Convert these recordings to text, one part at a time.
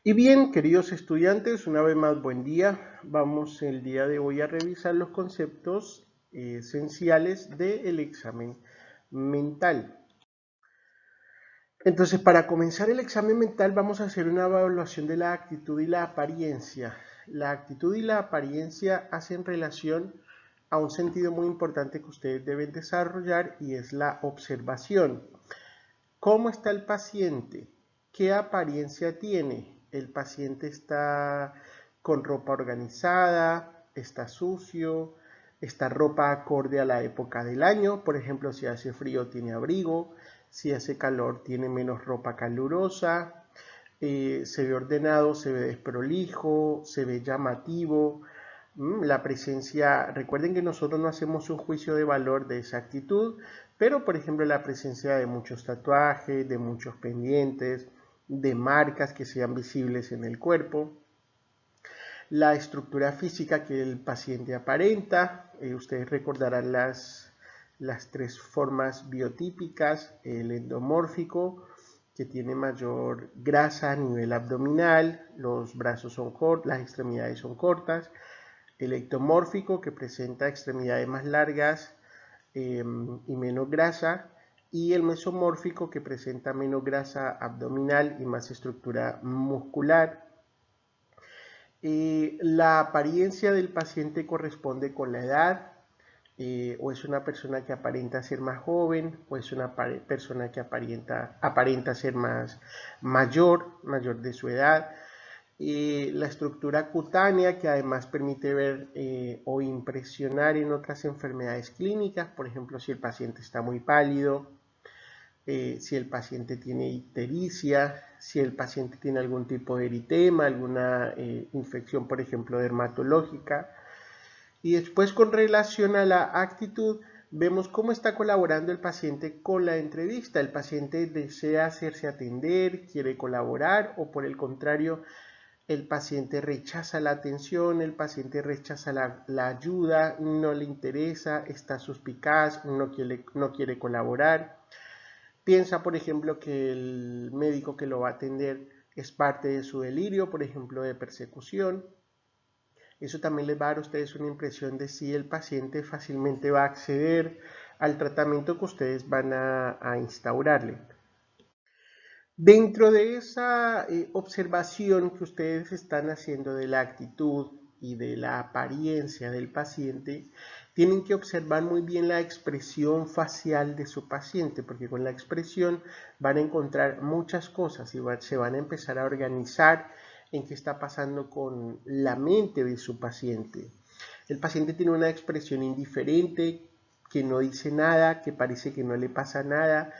Y bien, queridos estudiantes, una vez más buen día. Vamos el día de hoy a revisar los conceptos esenciales del examen mental. Entonces, para comenzar el examen mental vamos a hacer una evaluación de la actitud y la apariencia. La actitud y la apariencia hacen relación a un sentido muy importante que ustedes deben desarrollar y es la observación. ¿Cómo está el paciente? ¿Qué apariencia tiene? El paciente está con ropa organizada, está sucio, está ropa acorde a la época del año. Por ejemplo, si hace frío tiene abrigo, si hace calor tiene menos ropa calurosa, se ve ordenado, se ve desprolijo, se ve llamativo. La presencia, recuerden que nosotros no hacemos un juicio de valor de esa actitud, pero por ejemplo la presencia de muchos tatuajes, de muchos pendientes, de marcas que sean visibles en el cuerpo, la estructura física que el paciente aparenta, ustedes recordarán las tres formas biotípicas, el endomórfico, que tiene mayor grasa a nivel abdominal, los brazos son cortos, las extremidades son cortas, el ectomórfico, que presenta extremidades más largas y menos grasa, y el mesomórfico, que presenta menos grasa abdominal y más estructura muscular. La apariencia del paciente corresponde con la edad, o es una persona que aparenta ser más joven, o es una persona que aparenta ser mayor de su edad. La estructura cutánea, que además permite ver o impresionar en otras enfermedades clínicas, por ejemplo, si el paciente está muy pálido, si el paciente tiene ictericia, si el paciente tiene algún tipo de eritema, alguna infección, por ejemplo, dermatológica. Y después, con relación a la actitud, vemos cómo está colaborando el paciente con la entrevista. El paciente desea hacerse atender, quiere colaborar, o por el contrario, el paciente rechaza la atención, el paciente rechaza la ayuda, no le interesa, está suspicaz, no quiere colaborar. Piensa, por ejemplo, que el médico que lo va a atender es parte de su delirio, por ejemplo, de persecución. Eso también les va a dar a ustedes una impresión de si el paciente fácilmente va a acceder al tratamiento que ustedes van a instaurarle. Dentro de esa observación que ustedes están haciendo de la actitud y de la apariencia del paciente, tienen que observar muy bien la expresión facial de su paciente, porque con la expresión van a encontrar muchas cosas y se van a empezar a organizar en qué está pasando con la mente de su paciente. El paciente tiene una expresión indiferente, que no dice nada, que parece que no le pasa nada,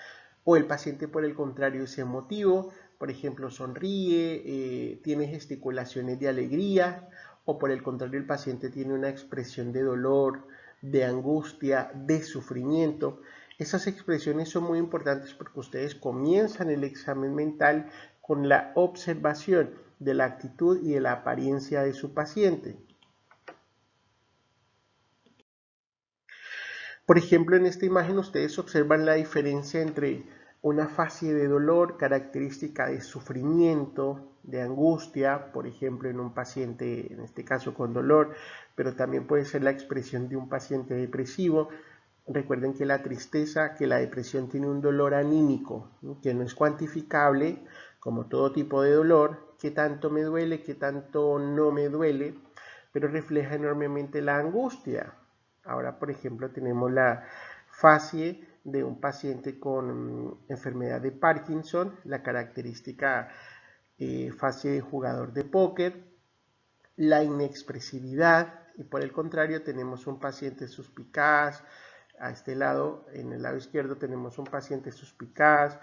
o el paciente por el contrario es emotivo, por ejemplo sonríe, tiene gesticulaciones de alegría, o por el contrario el paciente tiene una expresión de dolor, de angustia, de sufrimiento. Esas expresiones son muy importantes porque ustedes comienzan el examen mental con la observación de la actitud y de la apariencia de su paciente. Por ejemplo, en esta imagen ustedes observan la diferencia entre una fase de dolor característica de sufrimiento, de angustia, por ejemplo, en un paciente, en este caso con dolor, pero también puede ser la expresión de un paciente depresivo. Recuerden que la tristeza, que la depresión tiene un dolor anímico, ¿no?, que no es cuantificable, como todo tipo de dolor, qué tanto me duele, qué tanto no me duele, pero refleja enormemente la angustia. Ahora, por ejemplo, tenemos la fase de un paciente con enfermedad de Parkinson, la característica fase de jugador de póker, la inexpresividad, y por el contrario tenemos un paciente suspicaz. A este lado, en el lado izquierdo, tenemos un paciente suspicaz,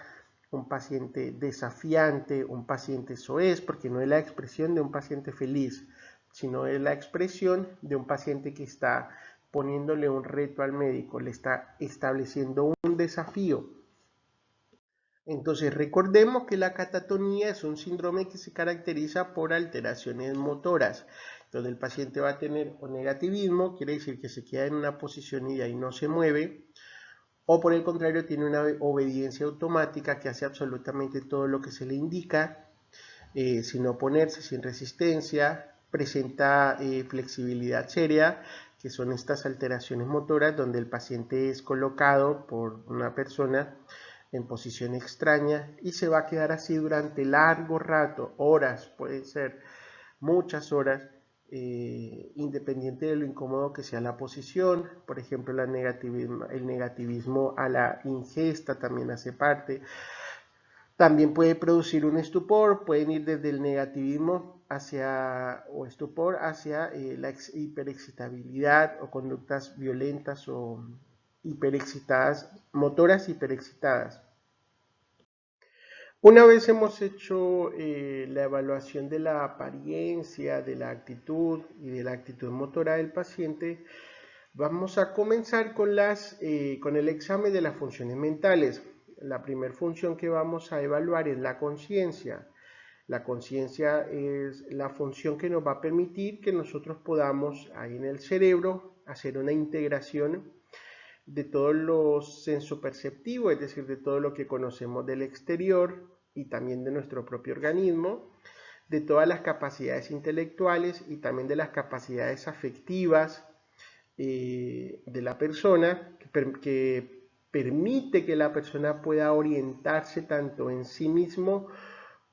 un paciente desafiante, un paciente soez, porque no es la expresión de un paciente feliz, sino es la expresión de un paciente que está poniéndole un reto al médico, le está estableciendo un desafío. Entonces recordemos que la catatonía es un síndrome que se caracteriza por alteraciones motoras. Entonces el paciente va a tener o negativismo, quiere decir que se queda en una posición y de ahí no se mueve, o por el contrario tiene una obediencia automática que hace absolutamente todo lo que se le indica. sin oponerse, sin resistencia, presenta flexibilidad seria, que son estas alteraciones motoras donde el paciente es colocado por una persona en posición extraña y se va a quedar así durante largo rato, horas, puede ser muchas horas, independiente de lo incómodo que sea la posición. Por ejemplo, el negativismo a la ingesta también hace parte. También puede producir un estupor, pueden ir desde el negativismo o estupor hacia la hiperexcitabilidad o conductas violentas o hiperexcitadas, motoras hiperexcitadas. Una vez hemos hecho la evaluación de la apariencia, de la actitud y de la actitud motora del paciente, vamos a comenzar con el examen de las funciones mentales. La primera función que vamos a evaluar es la conciencia. La conciencia es la función que nos va a permitir que nosotros podamos ahí en el cerebro hacer una integración de todo lo sensoperceptivo, es decir, de todo lo que conocemos del exterior y también de nuestro propio organismo, de todas las capacidades intelectuales y también de las capacidades afectivas de la persona, que permite que la persona pueda orientarse tanto en sí mismo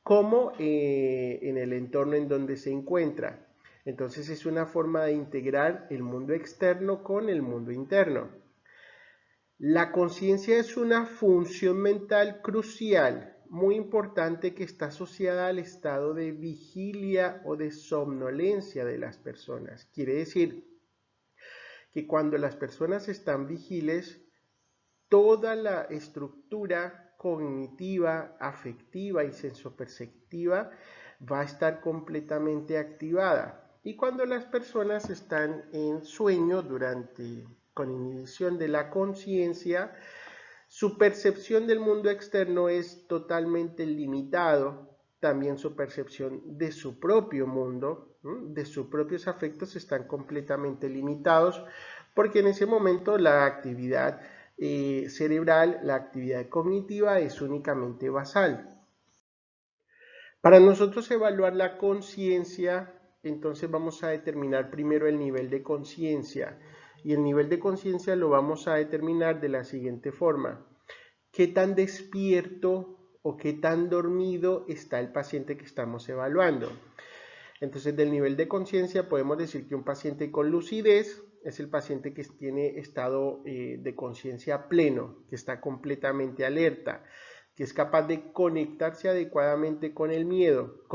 como en el entorno en donde se encuentra. Entonces es una forma de integrar el mundo externo con el mundo interno. La conciencia es una función mental crucial, muy importante, que está asociada al estado de vigilia o de somnolencia de las personas. Quiere decir que cuando las personas están vigiles, toda la estructura cognitiva, afectiva y sensoperceptiva va a estar completamente activada. Y cuando las personas están en sueño con inhibición de la conciencia, su percepción del mundo externo es totalmente limitado, también su percepción de su propio mundo, de sus propios afectos están completamente limitados, porque en ese momento la actividad cerebral, la actividad cognitiva es únicamente basal. Para nosotros evaluar la conciencia, entonces vamos a determinar primero el nivel de conciencia. Y el nivel de conciencia lo vamos a determinar de la siguiente forma: ¿qué tan despierto o qué tan dormido está el paciente que estamos evaluando? Entonces, del nivel de conciencia podemos decir que un paciente con lucidez es el paciente que tiene estado de conciencia pleno, que está completamente alerta, que es capaz de conectarse adecuadamente con el medio,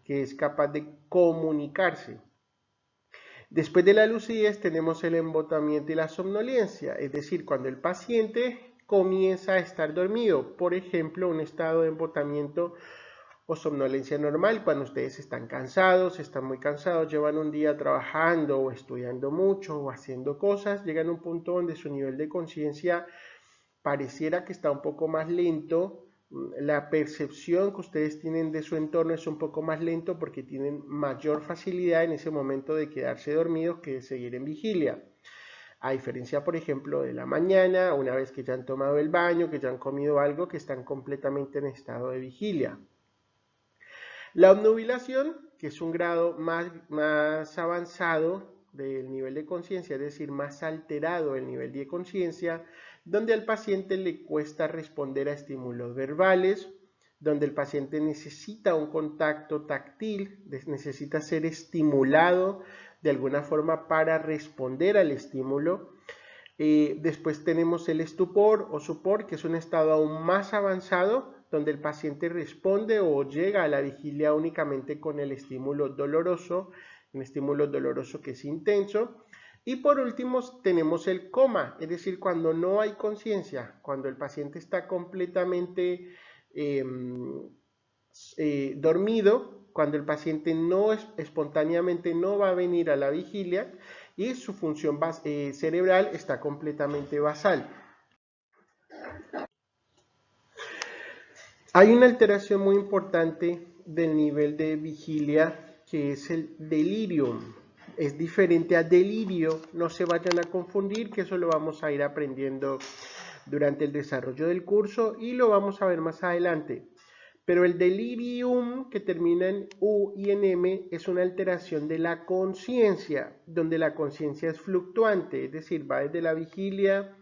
que es capaz de comunicarse. Después de la lucidez tenemos el embotamiento y la somnolencia, es decir, cuando el paciente comienza a estar dormido, por ejemplo, un estado de embotamiento o somnolencia normal, cuando ustedes están cansados, están muy cansados, llevan un día trabajando o estudiando mucho o haciendo cosas, llegan a un punto donde su nivel de conciencia pareciera que está un poco más lento, la percepción que ustedes tienen de su entorno es un poco más lento porque tienen mayor facilidad en ese momento de quedarse dormidos que de seguir en vigilia. A diferencia, por ejemplo, de la mañana, una vez que ya han tomado el baño, que ya han comido algo, que están completamente en estado de vigilia. La obnubilación, que es un grado más avanzado del nivel de conciencia, es decir, más alterado el nivel de conciencia, donde al paciente le cuesta responder a estímulos verbales, donde el paciente necesita un contacto táctil, necesita ser estimulado de alguna forma para responder al estímulo. Después tenemos el estupor o sopor, que es un estado aún más avanzado, donde el paciente responde o llega a la vigilia únicamente con el estímulo doloroso, un estímulo doloroso que es intenso. Y por último tenemos el coma, es decir, cuando no hay conciencia, cuando el paciente está completamente dormido, cuando el paciente espontáneamente no va a venir a la vigilia y su función cerebral está completamente basal. Hay una alteración muy importante del nivel de vigilia, que es el delirium. Es diferente a delirio, no se vayan a confundir, que eso lo vamos a ir aprendiendo durante el desarrollo del curso y lo vamos a ver más adelante. Pero el delirium, que termina en U y en M, es una alteración de la conciencia, donde la conciencia es fluctuante, es decir, va desde la vigilia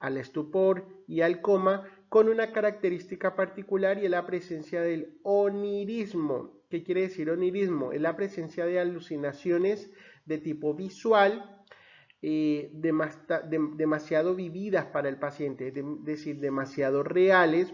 al estupor y al coma, con una característica particular y es la presencia del onirismo. ¿Qué quiere decir onirismo? Es la presencia de alucinaciones de tipo visual, demasiado vividas para el paciente, es decir, demasiado reales,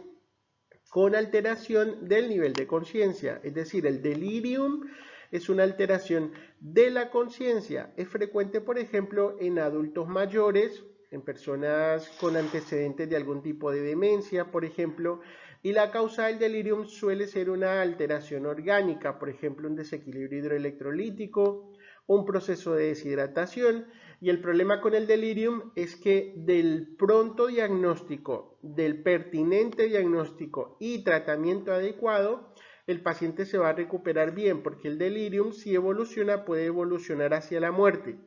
con alteración del nivel de conciencia. Es decir, el delirium es una alteración de la conciencia. Es frecuente, por ejemplo, en adultos mayores, en personas con antecedentes de algún tipo de demencia, por ejemplo, y la causa del delirium suele ser una alteración orgánica, por ejemplo, un desequilibrio hidroelectrolítico, un proceso de deshidratación, y el problema con el delirium es que del pronto diagnóstico, del pertinente diagnóstico y tratamiento adecuado, el paciente se va a recuperar bien, porque el delirium, si evoluciona, puede evolucionar hacia la muerte.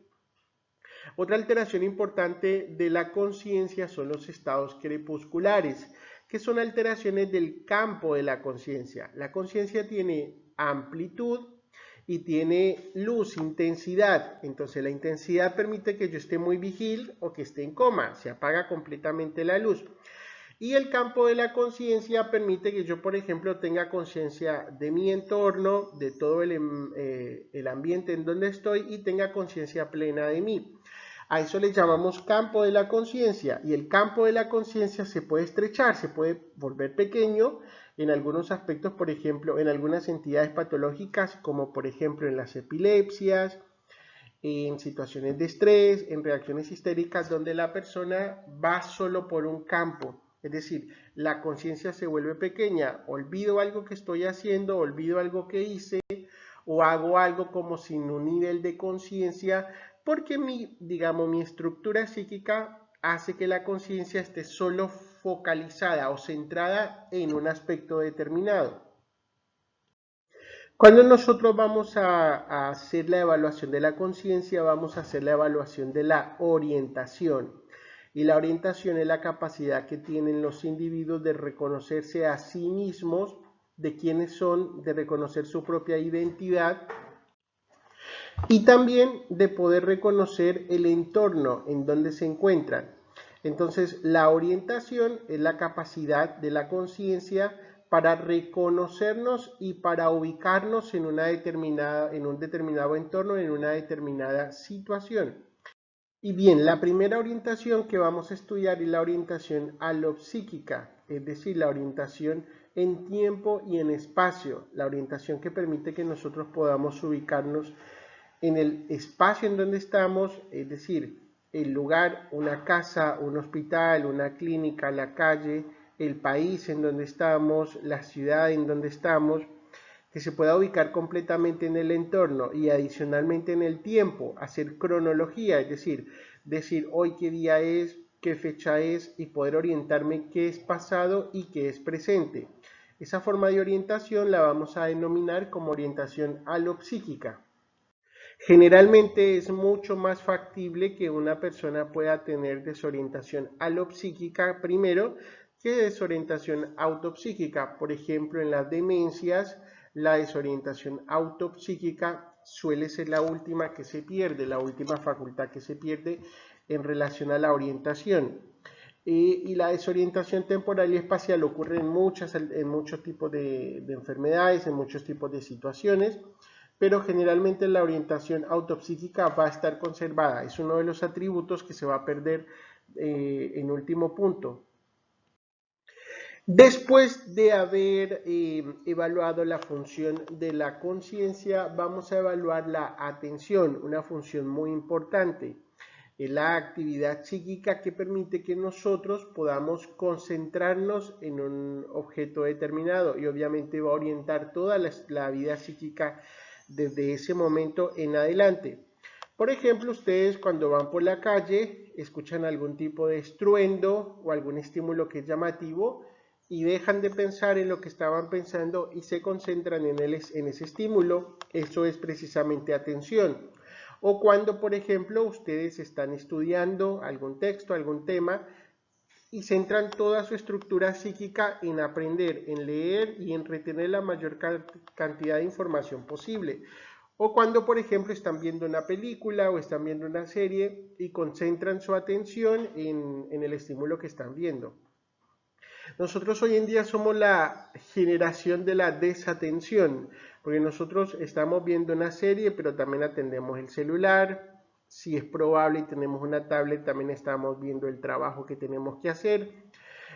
Otra alteración importante de la conciencia son los estados crepusculares, que son alteraciones del campo de la conciencia. La conciencia tiene amplitud y tiene luz, intensidad. Entonces la intensidad permite que yo esté muy vigil o que esté en coma, se apaga completamente la luz. Y el campo de la conciencia permite que yo, por ejemplo, tenga conciencia de mi entorno, de todo el ambiente en donde estoy y tenga conciencia plena de mí. A eso le llamamos campo de la conciencia, y el campo de la conciencia se puede estrechar, se puede volver pequeño en algunos aspectos, por ejemplo, en algunas entidades patológicas, como por ejemplo en las epilepsias, en situaciones de estrés, en reacciones histéricas, donde la persona va solo por un campo. Es decir, la conciencia se vuelve pequeña, olvido algo que estoy haciendo, olvido algo que hice, o hago algo como sin un nivel de conciencia, porque mi estructura psíquica hace que la conciencia esté solo focalizada o centrada en un aspecto determinado. Cuando nosotros vamos a hacer la evaluación de la conciencia, vamos a hacer la evaluación de la orientación. Y la orientación es la capacidad que tienen los individuos de reconocerse a sí mismos, de quiénes son, de reconocer su propia identidad y también de poder reconocer el entorno en donde se encuentran. Entonces, la orientación es la capacidad de la conciencia para reconocernos y para ubicarnos en un determinado entorno, en una determinada situación. Y bien, la primera orientación que vamos a estudiar es la orientación alopsíquica, es decir, la orientación en tiempo y en espacio, la orientación que permite que nosotros podamos ubicarnos en el espacio en donde estamos, es decir, el lugar, una casa, un hospital, una clínica, la calle, el país en donde estamos, la ciudad en donde estamos, que se pueda ubicar completamente en el entorno y adicionalmente en el tiempo, hacer cronología, es decir hoy qué día es, qué fecha es y poder orientarme qué es pasado y qué es presente. Esa forma de orientación la vamos a denominar como orientación alopsíquica. Generalmente es mucho más factible que una persona pueda tener desorientación alopsíquica primero que desorientación autopsíquica. Por ejemplo, en las demencias, la desorientación autopsíquica suele ser la última que se pierde, la última facultad que se pierde en relación a la orientación. Y la desorientación temporal y espacial ocurre en muchos tipos de enfermedades, en muchos tipos de situaciones, pero generalmente la orientación autopsíquica va a estar conservada. Es uno de los atributos que se va a perder en último punto. Después de haber evaluado la función de la conciencia, vamos a evaluar la atención, una función muy importante. Es la actividad psíquica que permite que nosotros podamos concentrarnos en un objeto determinado y obviamente va a orientar toda la vida psíquica desde ese momento en adelante. Por ejemplo, ustedes cuando van por la calle escuchan algún tipo de estruendo o algún estímulo que es llamativo y dejan de pensar en lo que estaban pensando y se concentran en ese estímulo. Eso es precisamente atención. O cuando, por ejemplo, ustedes están estudiando algún texto, algún tema y centran toda su estructura psíquica en aprender, en leer y en retener la mayor cantidad de información posible. O cuando, por ejemplo, están viendo una película o están viendo una serie y concentran su atención en el estímulo que están viendo. Nosotros hoy en día somos la generación de la desatención, porque nosotros estamos viendo una serie, pero también atendemos el celular. Si es probable y tenemos una tablet, también estamos viendo el trabajo que tenemos que hacer.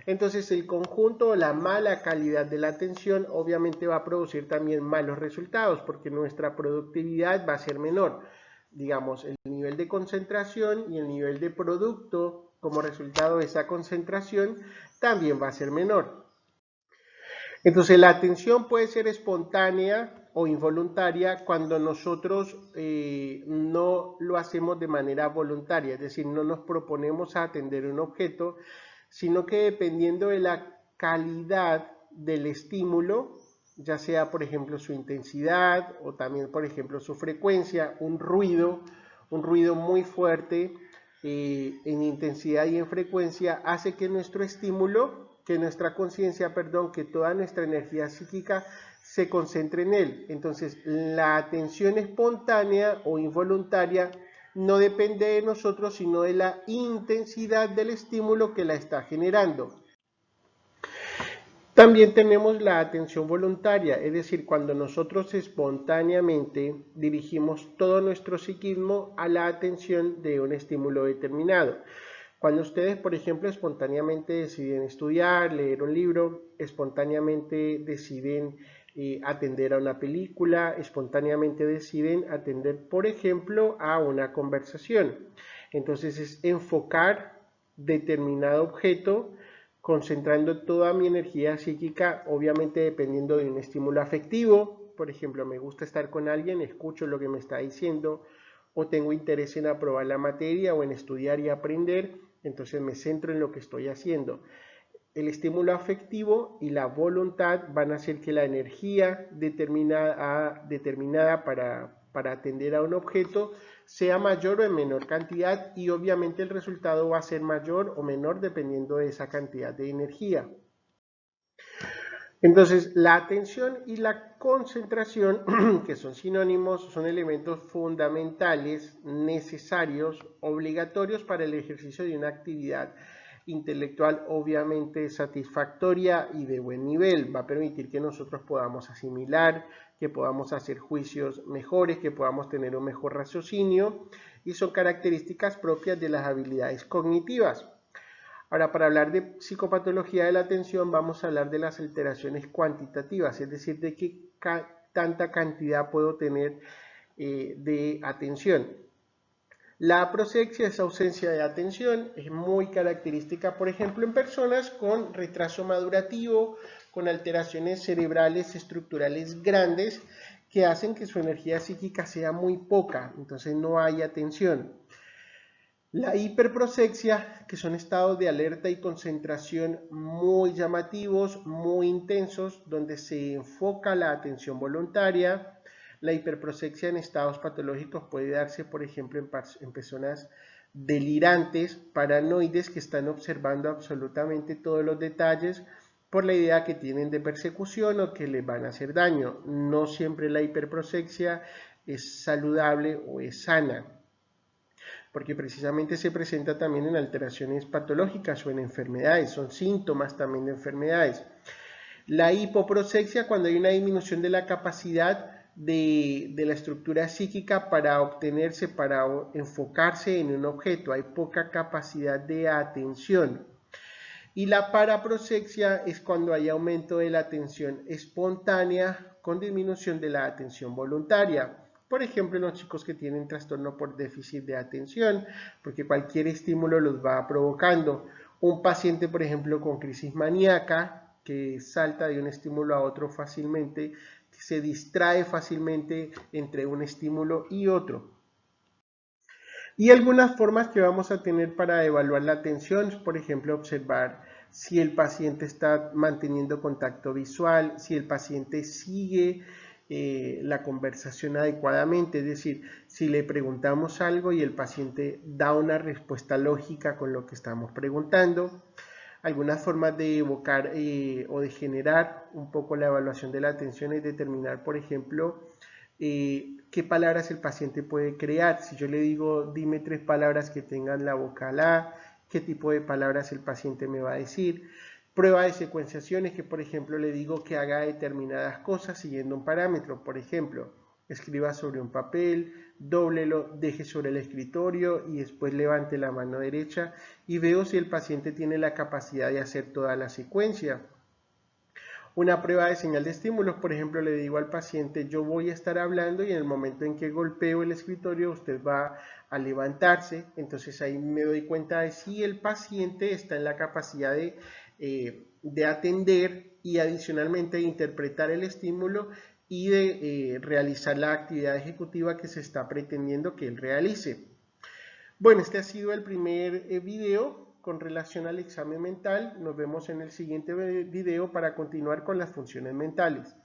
Entonces el conjunto, la mala calidad de la atención, obviamente va a producir también malos resultados, porque nuestra productividad va a ser menor. Digamos, el nivel de concentración y el nivel de producto como resultado de esa concentración también va a ser menor. Entonces la atención puede ser espontánea o involuntaria cuando nosotros no lo hacemos de manera voluntaria, es decir, no nos proponemos a atender un objeto, sino que dependiendo de la calidad del estímulo, ya sea por ejemplo su intensidad o también por ejemplo su frecuencia, un ruido muy fuerte en intensidad y en frecuencia hace que nuestro estímulo, que nuestra conciencia, perdón, que toda nuestra energía psíquica se concentre en él. Entonces, la atención espontánea o involuntaria no depende de nosotros, sino de la intensidad del estímulo que la está generando. También tenemos la atención voluntaria, es decir, cuando nosotros espontáneamente dirigimos todo nuestro psiquismo a la atención de un estímulo determinado. Cuando ustedes, por ejemplo, espontáneamente deciden estudiar, leer un libro, espontáneamente deciden atender a una película, espontáneamente deciden atender, por ejemplo, a una conversación. Entonces es enfocar determinado objeto, concentrando toda mi energía psíquica, obviamente dependiendo de un estímulo afectivo. Por ejemplo, me gusta estar con alguien, escucho lo que me está diciendo, o tengo interés en aprobar la materia o en estudiar y aprender, entonces me centro en lo que estoy haciendo. El estímulo afectivo y la voluntad van a hacer que la energía determinada para atender a un objeto sea mayor o en menor cantidad, y obviamente el resultado va a ser mayor o menor dependiendo de esa cantidad de energía. Entonces, la atención y la concentración, que son sinónimos, son elementos fundamentales, necesarios, obligatorios para el ejercicio de una actividad intelectual obviamente satisfactoria y de buen nivel. Va a permitir que nosotros podamos asimilar, que podamos hacer juicios mejores, que podamos tener un mejor raciocinio, y son características propias de las habilidades cognitivas. Ahora, para hablar de psicopatología de la atención, vamos a hablar de las alteraciones cuantitativas, es decir, de qué tanta cantidad puedo tener de atención. La aproxia, esa ausencia de atención, es muy característica, por ejemplo, en personas con retraso madurativo, con alteraciones cerebrales estructurales grandes, que hacen que su energía psíquica sea muy poca, entonces no hay atención. La hiperprosexia, que son estados de alerta y concentración muy llamativos, muy intensos, donde se enfoca la atención voluntaria. La hiperprosexia en estados patológicos puede darse, por ejemplo, en personas delirantes, paranoides, que están observando absolutamente todos los detalles por la idea que tienen de persecución o que les van a hacer daño. No siempre la hiperprosexia es saludable o es sana, porque precisamente se presenta también en alteraciones patológicas o en enfermedades, son síntomas también de enfermedades. La hipoprosexia, cuando hay una disminución de la capacidad de la estructura psíquica para obtenerse, para enfocarse en un objeto, hay poca capacidad de atención. Y la paraprosexia es cuando hay aumento de la atención espontánea con disminución de la atención voluntaria. Por ejemplo, los chicos que tienen trastorno por déficit de atención, porque cualquier estímulo los va provocando. Un paciente, por ejemplo, con crisis maníaca, que salta de un estímulo a otro fácilmente, que se distrae fácilmente entre un estímulo y otro. Y algunas formas que vamos a tener para evaluar la atención, por ejemplo, observar si el paciente está manteniendo contacto visual, si el paciente sigue la conversación adecuadamente, es decir, si le preguntamos algo y el paciente da una respuesta lógica con lo que estamos preguntando. Algunas formas de evocar o de generar un poco la evaluación de la atención es determinar, por ejemplo, qué palabras el paciente puede crear. Si yo le digo, dime 3 palabras que tengan la vocal A, qué tipo de palabras el paciente me va a decir. Prueba de secuenciación es que, por ejemplo, le digo que haga determinadas cosas siguiendo un parámetro. Por ejemplo, escriba sobre un papel, dóblelo, deje sobre el escritorio y después levante la mano derecha y veo si el paciente tiene la capacidad de hacer toda la secuencia. Una prueba de señal de estímulos, por ejemplo, le digo al paciente, yo voy a estar hablando y en el momento en que golpeo el escritorio, usted va a levantarse. Entonces ahí me doy cuenta de si el paciente está en la capacidad de atender y adicionalmente de interpretar el estímulo y de realizar la actividad ejecutiva que se está pretendiendo que él realice. Bueno, este ha sido el primer video con relación al examen mental. Nos vemos en el siguiente video para continuar con las funciones mentales.